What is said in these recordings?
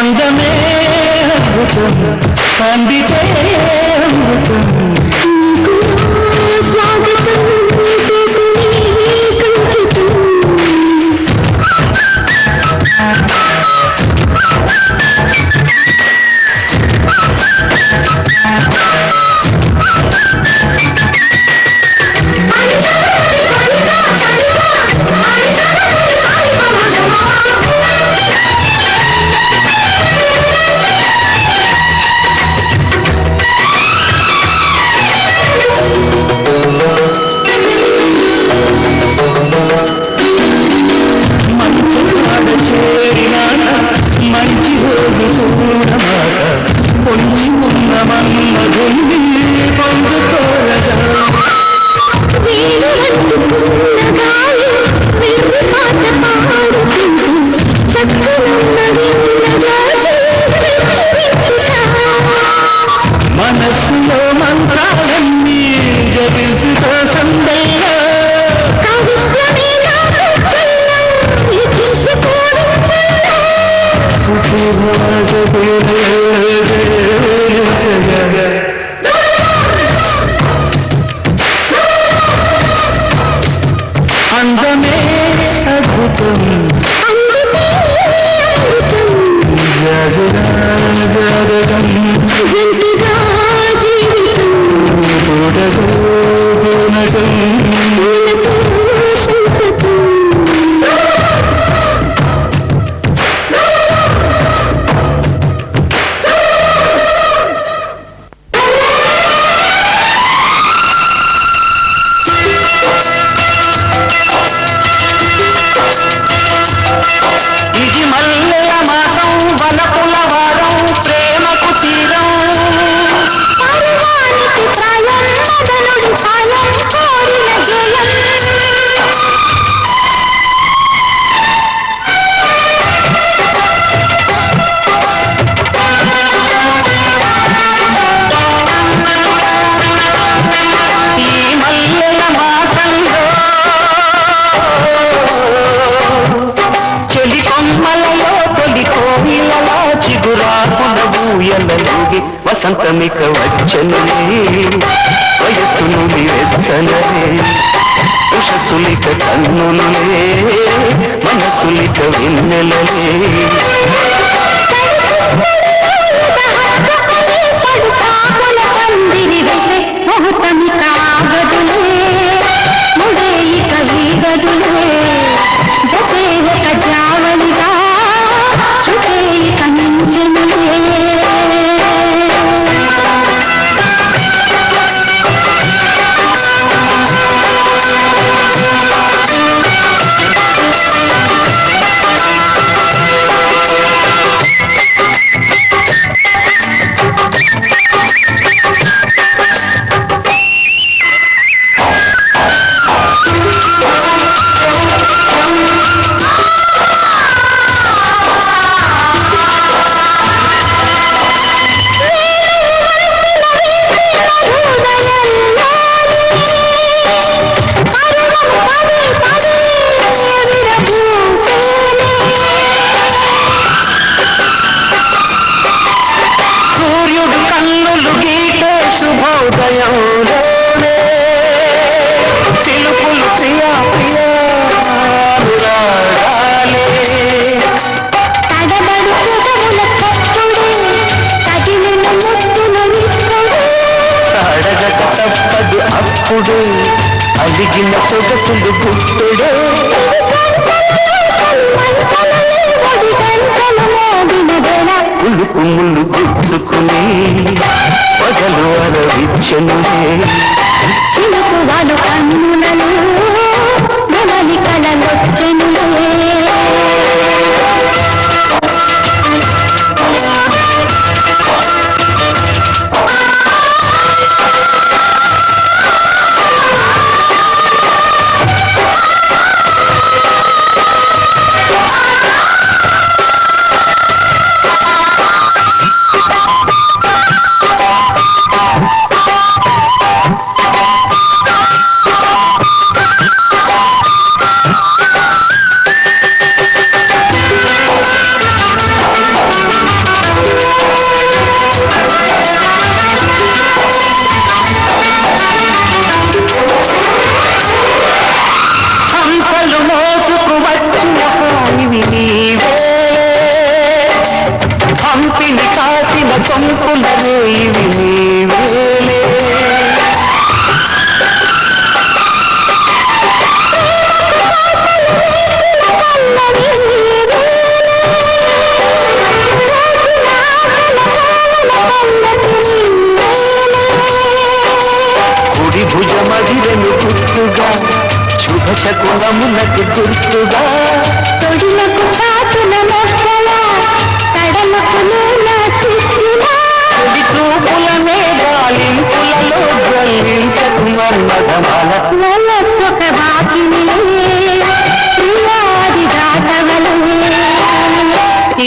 అందమే అద్భుతం అందితే అమృతం స్వాగతం మంచి రోజు చూడమాట పొంగి ఉన్న మన్మధుని పొందుకోరగా మనస్సులో మంత్రాలన్నీ జపించుతో సందయ్యా అందమే అద్భుతం జాగరం ఇది మల్లెల మాసం వలపుల వారం ప్రేమకు తీరం ఈ మల్లెల మాసంలో చెలి కొమ్మలలో తొలి కోయిలలో చిగురాకుల ఊయలలోగి వసంతమిక వచ్చనులే వయస్సును వెచ్చనలే ఉషసులిక కన్నులే మనసులిక వెన్నెలలే సూర్యుడు కన్నులు గీటే శుభోదయంలోనే చిలుపులు ప్రియా ప్రియా అనురాగాలే అడగక తప్పదు అప్పుడు అలిగిన సొగసులు గుట్టుడే ఉలుకు ముళ్ళు గుచ్చుకుని పగలు అరవిచ్చనులే వాళ్ళు కన్నులలో గమలి కలలొచ్చెనులే సొంపులనే ఇవి నీవేలే. కుడి భుజమదిరెను గుర్తుగా శుభశకునములకు గుర్తుగా తొడిలకు చాటున మొక్కల తడలకు నూనె చిక్కులా కుడి చూపులనే గాలింపులలో జ్వలించకు మన్మథమాల. వలసొక బాకినిలే ప్రియాది దాటవలే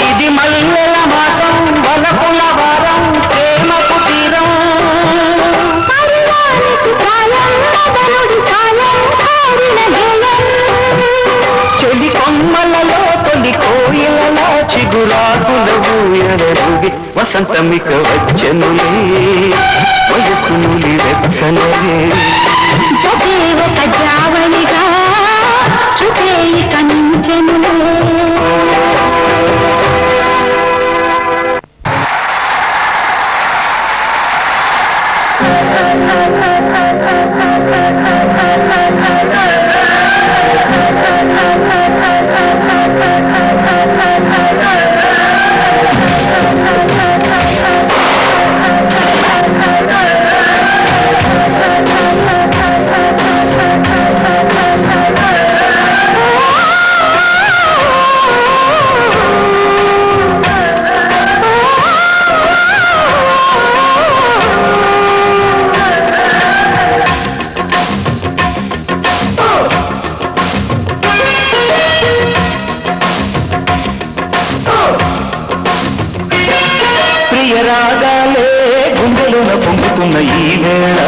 ఇది మల్లెల మాసం వలపుల వారం ప్రేమకు తీరం. పరివానికి కాలం మదనుడి కాలం కోరిన జయం చెలి కొమ్మలలో తొలి కోయిలలో చిగురాకుల ఊయలరుగి వసంతమిక వచ్చనులే వయసునులి వెచ్చనలే. ఒకే ఒక జావలిగా చుటే కంచెనులే. రాగాలే గుండెలున పొంగుతున్న ఈ వేళ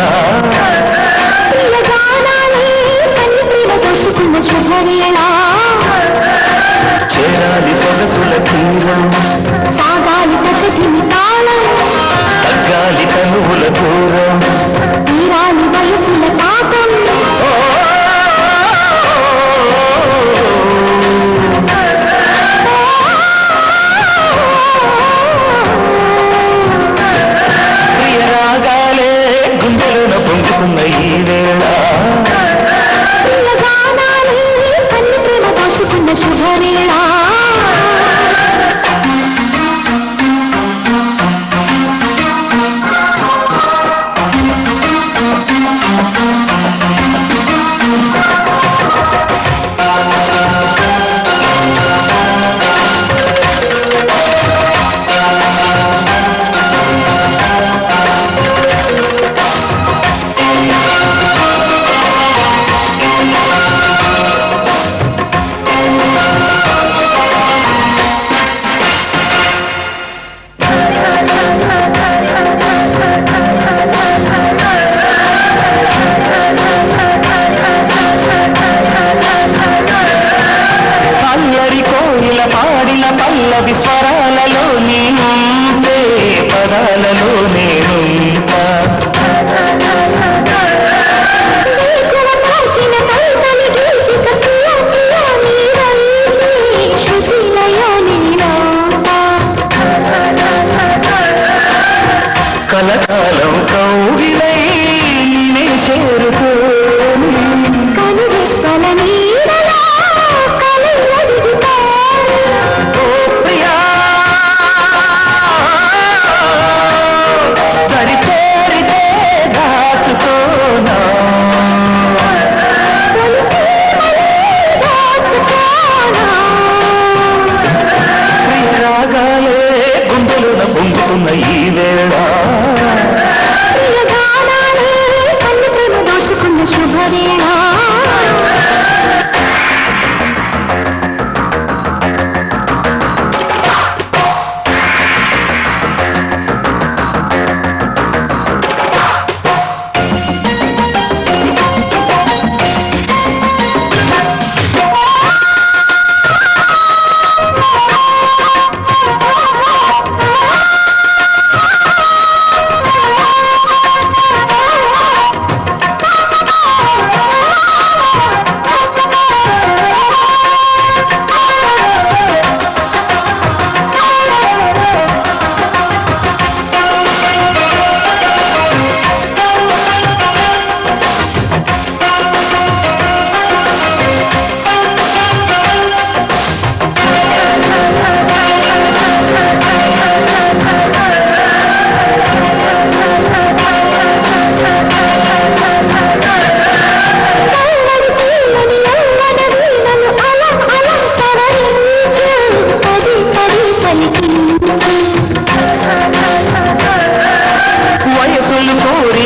ప్రియగానాలే కన్నిపీడ దోసుకున్న శుభవేళ చేరాలి సొగసుల తీరం సాగాలి ప్రతిని తాళం తగ్గాలి కనువుల దూరం తీరాలి వయసుల తాపం రాగాలే గుండెలున పొంగుతున్న ఈ వేళ ప్రియగానాలే కన్నిపీడ దోసుకున్న శుభవేళ అల్లరి కోయిల పాడిన పల్లవి స్వరాలలో నీనుంటే పదాలలో నేనుంటా. నీకువ కాచిన కైతని గీతిక ప్రియ ప్రియ నీరంగి శృతిలయో నీలోటా కలకాలం కౌగిలై నే చేరుకోని కనురెప్పల నీడలా కలియడిగితే ఓ ప్రియా సరిపోరితే దాచుకోనా దాచుకోనా రాగాలే గుండెలున పొంగుతున్న ఈ వేళ ప్రియగానాలే కన్నిపీడ దోసుకున్న శుభవేళ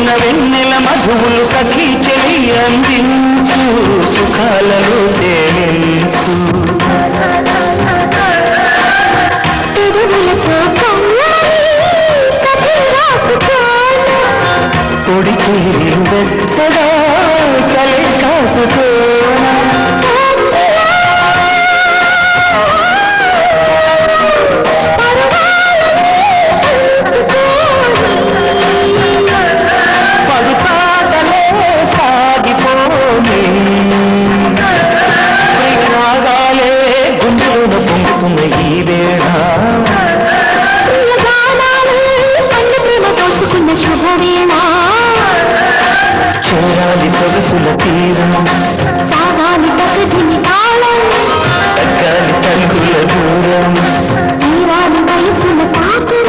పొంగున వెన్నెల మధువులు సఖీ చెలి అందించు సుఖాలలో తేలించు కొడికి వెచ్చగా చలి కాపుకోనా చేరాలి సొగసుల తీరం సాగాలి ప్రకృతిని తాళం తగ్గాలి తలుగుల దూరం తీరాలి వయసుల తాకు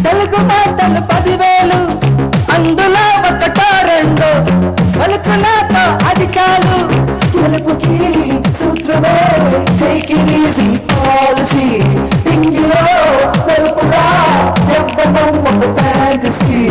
తెలుగు మాటలు 10,000 అందులో ఒకటో రెండో పలుకునాతో అది చాలు తెలుపుకి సూత్రమే టేక్ ఇట్ ఈజీ పాలసీ ఇందులో తెలుపుగా చెప్పడం ఒక ఫ్యాంటసీ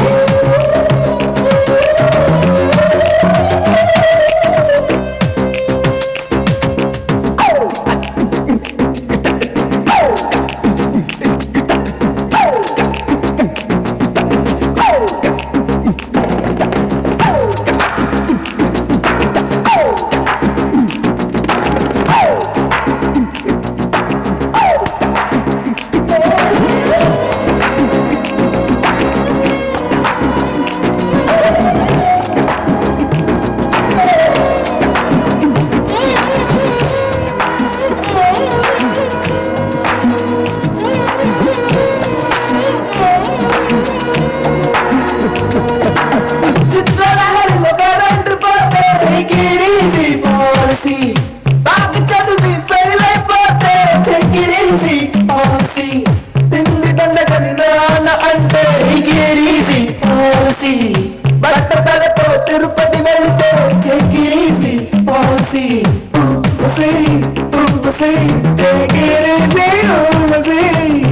బట్టతలతో తిరుపతి వెళ్తే take it easy policy take it easy